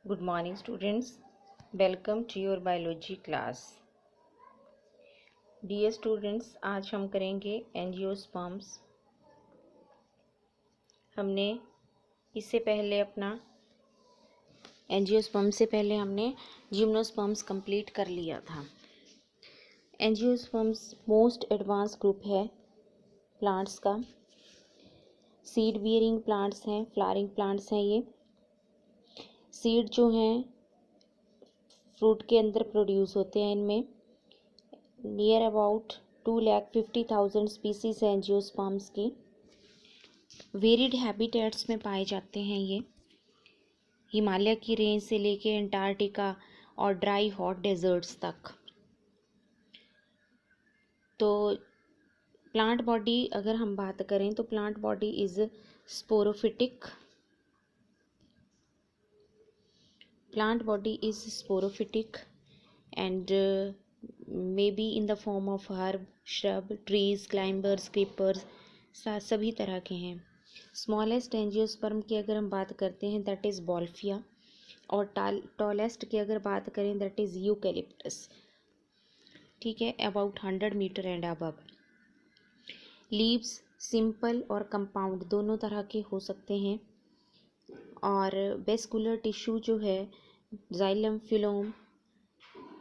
Good morning students. Welcome to your biology class. Dear students, आज हम करेंगे angiosperms. हमने इससे पहले एंजियोस्पर्म से पहले हमने जिम्नोस्पर्म्स कंप्लीट कर लिया था। एंजियोस्पर्म्स मोस्ट एडवांस ग्रुप है प्लांट्स का। सीड बियरिंग प्लांट्स हैं, फ्लावरिंग प्लांट्स हैं। ये सीड जो हैं फ्रूट के अंदर प्रोड्यूस होते हैं। इनमें नियर अबाउट 2,50,000 स्पीसीज हैं एंजियोस्पर्म्स की। वेरिड हैबिटेट्स में पाए जाते हैं ये, हिमालय की रेंज से लेके अंटार्कटिका और ड्राई हॉट डेजर्ट्स तक। तो प्लांट बॉडी अगर हम बात करें तो plant body is sporophytic. Plant body is sporophytic and may be in the form of herb, shrub, trees, climbers, creepers, सभी तरह के हैं। स्मॉलेस्ट एंजियोस्पर्म की अगर हम बात करते हैं दैट इज़ बॉल्फिया, और टॉलेस्ट की अगर बात करें दैट इज़ यूकेलिप्टस। ठीक है, about 100 metre and above. Leaves simple और कंपाउंड दोनों तरह के हो सकते हैं। और वेस्कुलर टिश्यू जो है जाइलम, फिलोम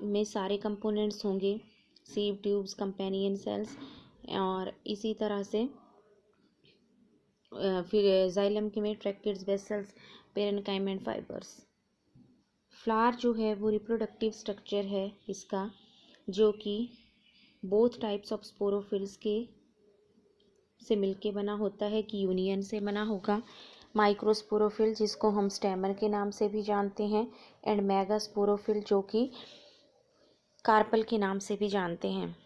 में सारे कंपोनेंट्स होंगे, सीव ट्यूब्स, कंपेनियन सेल्स, और इसी तरह से फिर जाइलम के में ट्रैक्टेड वेसल्स, पेरेन्काइम एंड फाइबर्स। फ्लावर जो है वो रिप्रोडक्टिव स्ट्रक्चर है इसका, जो कि बोथ टाइप्स ऑफ स्पोरोफिल्स के से मिलके बना होता है कि यूनियन से बना होगा। माइक्रोस्पोरोफिल जिसको हम स्टेमर के नाम से भी जानते हैं, एंड मेगास्पोरोफिल जो कि कार्पल के नाम से भी जानते हैं।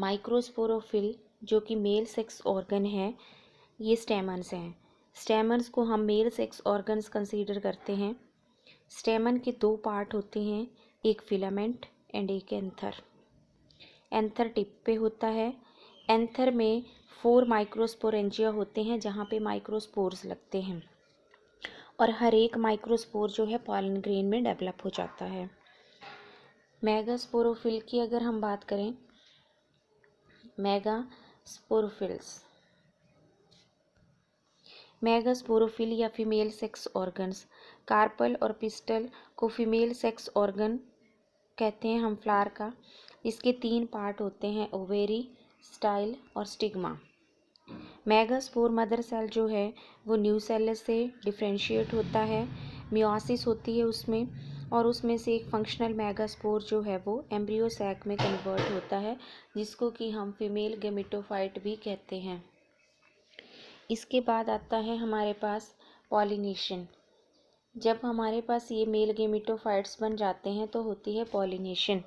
माइक्रोस्पोरोफिल जो कि मेल सेक्स ऑर्गन है, ये स्टेमन्स हैं। स्टेमन्स को हम मेल सेक्स ऑर्गन्स कंसीडर करते हैं। स्टेमन के दो पार्ट होते हैं, एक फिलामेंट एंड एक एंथर। एंथर टिप पे होता है। एंथर में 4 माइक्रोस्पोरेंजिया होते हैं जहाँ पे माइक्रोस्पोर्स लगते हैं, और हर एक माइक्रोस्पोर जो है पॉलन ग्रेन में डेवलप हो जाता है। मेगास्पोरोफिल की अगर हम बात करें, मेगास्पोरोफिल या फीमेल सेक्स ऑर्गन्स, कार्पल और पिस्टल को फीमेल सेक्स ऑर्गन कहते हैं हम फ्लावर का। इसके 3 पार्ट होते हैं, ओवेरी, स्टाइल और स्टिग्मा। मेगास्पोर मदर सेल जो है वो न्यूसेलस से डिफ्रेंशिएट होता है, मियोसिस होती है उसमें, और उसमें से एक फंक्शनल मेगास्पोर जो है वो एम्ब्रियो सैक में कन्वर्ट होता है, जिसको कि हम फीमेल गेमेटोफाइट भी कहते हैं। इसके बाद आता है हमारे पास पॉलिनेशन। जब हमारे पास ये मेल गेमेटोफाइट्स बन जाते हैं तो होती है पॉलिनेशन।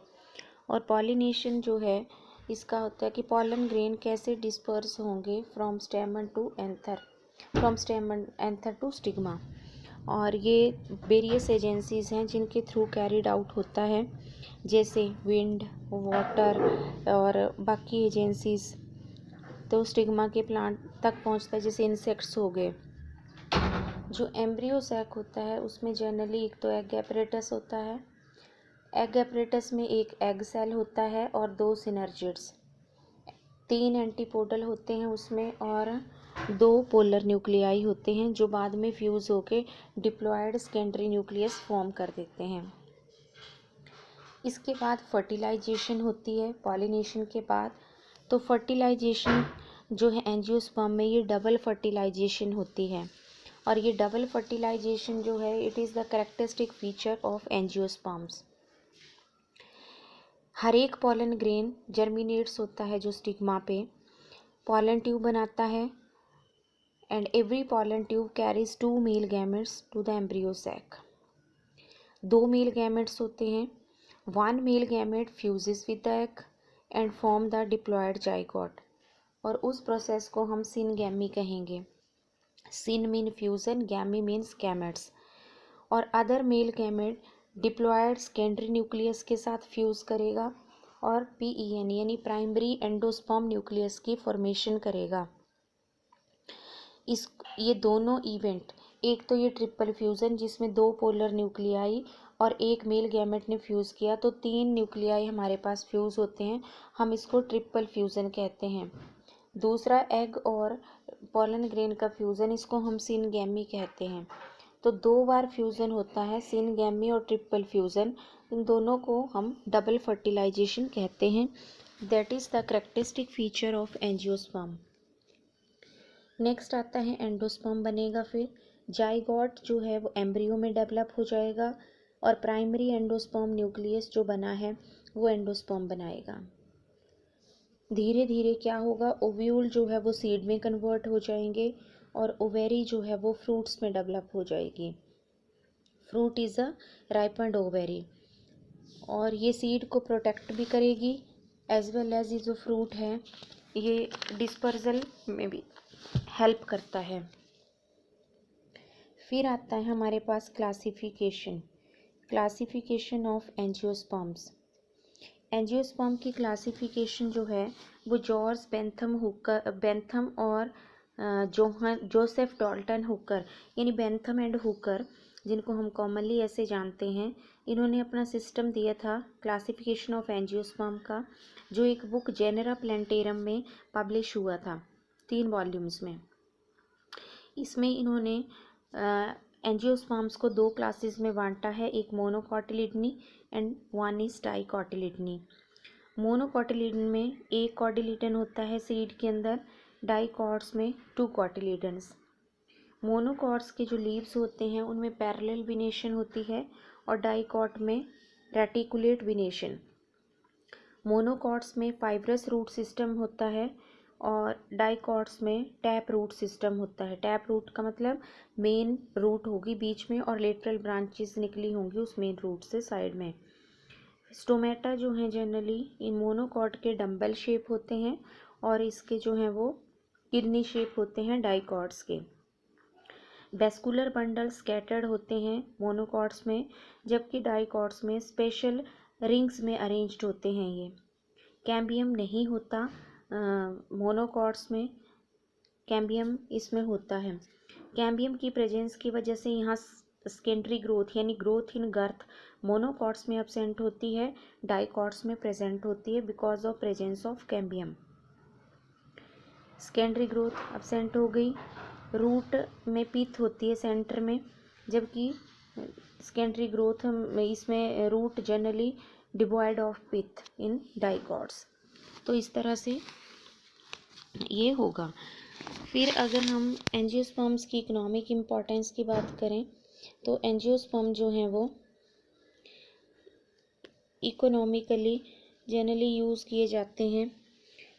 और पॉलिनेशन जो है इसका होता है कि पॉलन ग्रेन कैसे डिस्पर्स होंगे from stamen to anther, from stamen anther to stigma. और ये वेरियस एजेंसीज हैं जिनके थ्रू कैरिड आउट होता है, जैसे विंड, वाटर और बाकी एजेंसीज। तो स्टिग्मा के प्लांट तक पहुंचता है, जैसे इंसेक्ट्स हो गए। जो एम्ब्रियो सैक होता है उसमें जनरली एक तो एग एपरेटस होता है। एग एपरेटस में एक एग सेल होता है और 2 सिनर्जिड्स, 3 एंटीपोडल होते हैं उसमें, और 2 पोलर न्यूक्लियाई होते हैं जो बाद में फ्यूज़ होके डिप्लॉयड सेकेंडरी न्यूक्लियस फॉर्म कर देते हैं। इसके बाद फर्टिलाइजेशन होती है पॉलिनेशन के बाद। तो फर्टिलाइजेशन जो है एंजियोस्पर्म में ये डबल फर्टिलाइजेशन होती है, और ये डबल फर्टिलाइजेशन जो है it is the characteristic feature of angiosperms. हर एक पॉलन ग्रेन जर्मिनेट्स होता है जो स्टिग्मा पे, पॉलन ट्यूब बनाता है, and every pollen tube carries 2 male gametes to the embryo sac. 2 male gametes होते हैं, 1 male gamete fuses with the egg and form the diploid zygote, और उस प्रोसेस को हम सिनगैमी कहेंगे। Syn mean fusion, gamy means gametes. और other male gamete diploid secondary nucleus के साथ फ्यूज़ करेगा और PEN यानी प्राइमरी एंडोस्पर्म न्यूक्लियस की फॉर्मेशन करेगा। ये दोनों इवेंट एक तो ये ट्रिपल फ्यूज़न जिसमें 2 पोलर न्यूक्लियाई और एक मेल गैमेट ने फ्यूज़ किया, तो 3 न्यूक्लियाई हमारे पास फ्यूज़ होते हैं, हम इसको ट्रिपल फ्यूज़न कहते हैं। दूसरा एग और पॉलन ग्रेन का फ्यूज़न, इसको हम सिनगैमी कहते हैं। तो 2 बार फ्यूज़न होता है, सिनगैमी और ट्रिपल फ्यूज़न, इन दोनों को हम डबल फर्टिलाइजेशन कहते हैं। That is the characteristic feature of angiosperm. Next आता है एंडोस्पर्म बनेगा। फिर जाइगोट जो है वो एम्ब्रियो में डेवलप हो जाएगा और प्राइमरी एंडोस्पर्म न्यूक्लियस जो बना है वो एंडोस्पर्म बनाएगा। धीरे धीरे क्या होगा, ओव्यूल जो है वो सीड में कन्वर्ट हो जाएंगे और ओवेरी जो है वो फ्रूट्स में डेवलप हो जाएगी। Fruit is a ripened ovary, और ये सीड को प्रोटेक्ट भी करेगी एज वेल एज ये जो फ्रूट है ये डिस्पर्जल में भी हेल्प करता है। फिर आता है हमारे पास क्लासिफिकेशन ऑफ एंजियोस्पर्म्स। एंजियोस्पर्म की क्लासिफिकेशन जो है वो जॉर्ज बेंथम और जोसेफ डॉल्टन हुकर, यानी बेंथम एंड हुकर, जिनको हम कॉमनली ऐसे जानते हैं, इन्होंने अपना सिस्टम दिया था क्लासिफिकेशन ऑफ एंजियोस्पर्म का, जो एक बुक जेनेरा प्लेंटेरम में पब्लिश हुआ था 3 वॉल्यूम्स में। इसमें इन्होंने एंजियोस्पर्म्स को 2 क्लासेस में बांटा है, एक मोनोकॉटिलिडनी एंड वन इज डाइकॉटिलिडनी। मोनोकॉटिलिडन में एक कॉटिलिडन होता है सीड के अंदर, डाइकॉट्स में 2 कॉटिलिडन्स। मोनोकॉट्स के जो लीव्स होते हैं उनमें पैरेलल विनेशन होती है और डाइकॉट में रेटिकुलेट विनेशन। मोनोकॉट्स में फाइब्रस रूट सिस्टम होता है और डाइकॉट्स में टैप रूट सिस्टम होता है। टैप रूट का मतलब मेन रूट होगी बीच में और लेटरल ब्रांचेस निकली होंगी उस मेन रूट से साइड में। स्टोमेटा जो हैं जनरली इन मोनोकॉट के डंबल शेप होते हैं और इसके जो हैं वो किडनी शेप होते हैं डाइकॉट्स के। वेस्कुलर बंडल स्कैटर्ड होते हैं मोनोकॉट्स में, जबकि डाइकॉट्स में स्पेशल रिंग्स में अरेंज्ड होते हैं। ये कैम्बियम नहीं होता मोनोकॉट्स में, कैम्बियम इसमें होता है। कैम्बियम की प्रेजेंस की वजह से यहाँ सेकेंडरी ग्रोथ यानी ग्रोथ इन गर्थ मोनोकॉट्स में एब्सेंट होती है, डाइकॉट्स में प्रेजेंट होती है because of presence of cambium. Secondary growth absent हो गई। रूट में पिथ होती है सेंटर में, जबकि सेकेंडरी ग्रोथ में इसमें root generally devoid of pith in dicots. तो इस तरह से ये होगा। फिर अगर हम एंजियोस्पर्म्स की इकोनॉमिक इम्पोर्टेंस की बात करें तो एंजियोस्पर्म जो हैं वो इकोनॉमिकली जनरली यूज़ किए जाते हैं।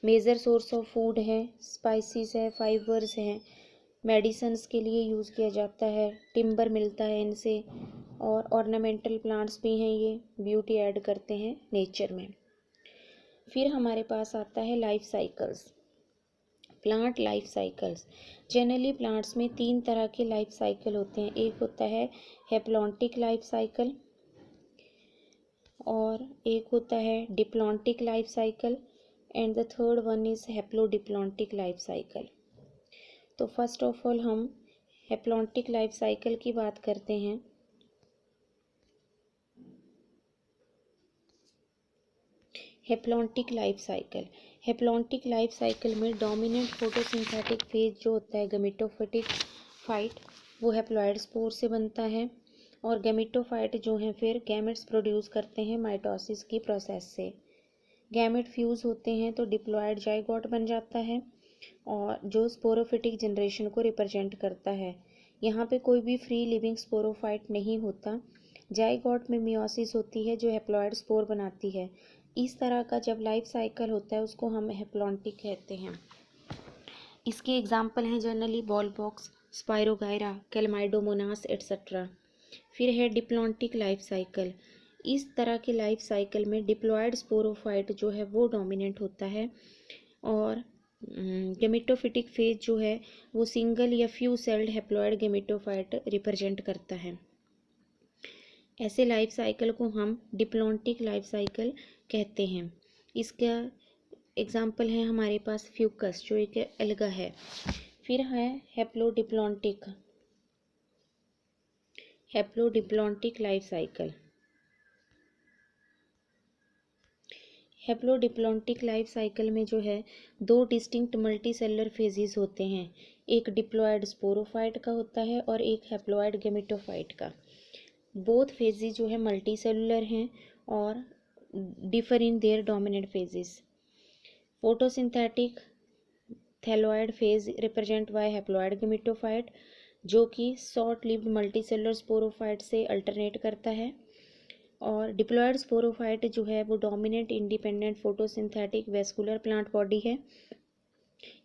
मेजर सोर्स ऑफ फूड है, स्पाइसेस है, फाइबर्स हैं, मेडिसिन्स के लिए यूज़ किया जाता है, टिम्बर मिलता है इनसे, और ऑर्नामेंटल प्लांट्स भी हैं, ये ब्यूटी ऐड करते हैं नेचर में। फिर हमारे पास आता है life cycles, plant life cycles. Generally plants में 3 तरह के लाइफ साइकिल होते हैं। एक होता है हैप्लॉन्टिक लाइफ साइकिल और एक होता है diplontic life cycle and the third one is haplodiplontic life cycle. तो फर्स्ट ऑफ ऑल हम हैप्लॉन्टिक लाइफ साइकिल की बात करते हैं। हैप्लॉन्टिक लाइफ साइकिल में डोमिनेंट फोटोसिंथेटिक फेज जो होता है गैमेटोफिटिक फाइट, वो हैप्लॉइड स्पोर से बनता है, और गैमेटोफाइट जो हैं फिर गैमेट्स प्रोड्यूस करते हैं माइटोसिस की प्रोसेस से। गैमेट फ्यूज़ होते हैं तो डिप्लॉयड जाइगोट बन जाता है और जो स्पोरोफिटिक जनरेशन को रिप्रेजेंट करता है। यहाँ पे कोई भी फ्री लिविंग स्पोरोफाइट नहीं होता। जाइगोट में मियोसिस होती है जो हैप्लॉइड स्पोर बनाती है। इस तरह का जब लाइफ साइकिल होता है उसको हम हैप्लॉन्टिक कहते हैं। इसके एग्जाम्पल हैं generally Volvox, Spirogyra, Chlamydomonas etcetera. फिर है डिप्लॉन्टिक लाइफ साइकिल। इस तरह के लाइफ साइकिल में डिप्लॉयड स्पोरोफाइट जो है वो डोमिनेंट होता है और गैमेटोफिटिक फेज जो है वो सिंगल या few sailed haploid gametophyte represent करता है। ऐसे लाइफ साइकिल को हम डिप्लॉन्टिक लाइफ साइकिल कहते हैं। इसका एग्जाम्पल है हमारे पास फ्यूकस जो एक एल्गा है। फिर है haplodiplontic. Haplodiplontic life cycle. Haplodiplontic life cycle में जो है दो डिस्टिंक्ट मल्टीसेलुलर फेजेस होते हैं, एक डिप्लॉयड स्पोरोफाइट का होता है और एक हैप्लॉयड गेमेटोफाइट का। बोथ फेजेस जो है मल्टीसेलुलर हैं और differ in their dominant phases. Photosynthetic thalloid phase represent by haploid gametophyte, जो कि शॉर्ट लिव्ड मल्टीसेलुलर स्पोरोफाइट से अल्टरनेट करता है, और डिप्लॉयड स्पोरोफाइट जो है वो dominant independent photosynthetic vascular plant body है।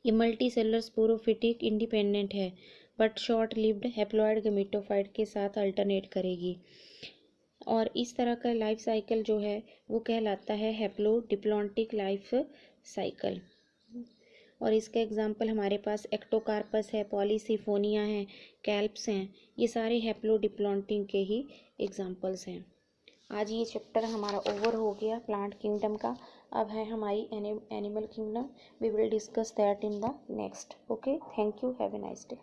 ये मल्टीसेलुलर स्पोरोफिटिक इंडिपेंडेंट है but short lived haploid gametophyte के साथ अल्टरनेट करेगी, और इस तरह का लाइफ साइकिल जो है वो कहलाता है हैप्लोडिप्लॉन्टिक लाइफ साइकिल। और इसका एग्जाम्पल हमारे पास एक्टोकार्पस है, पॉलीसिफोनिया है, कैल्प्स हैं, ये सारे हैप्लोडिप्लॉन्टिक के ही एग्जाम्पल्स हैं। आज ये चैप्टर हमारा ओवर हो गया प्लांट किंगडम का। अब है हमारी animal kingdom. We will discuss that in the next. Okay, thank you, have a nice day.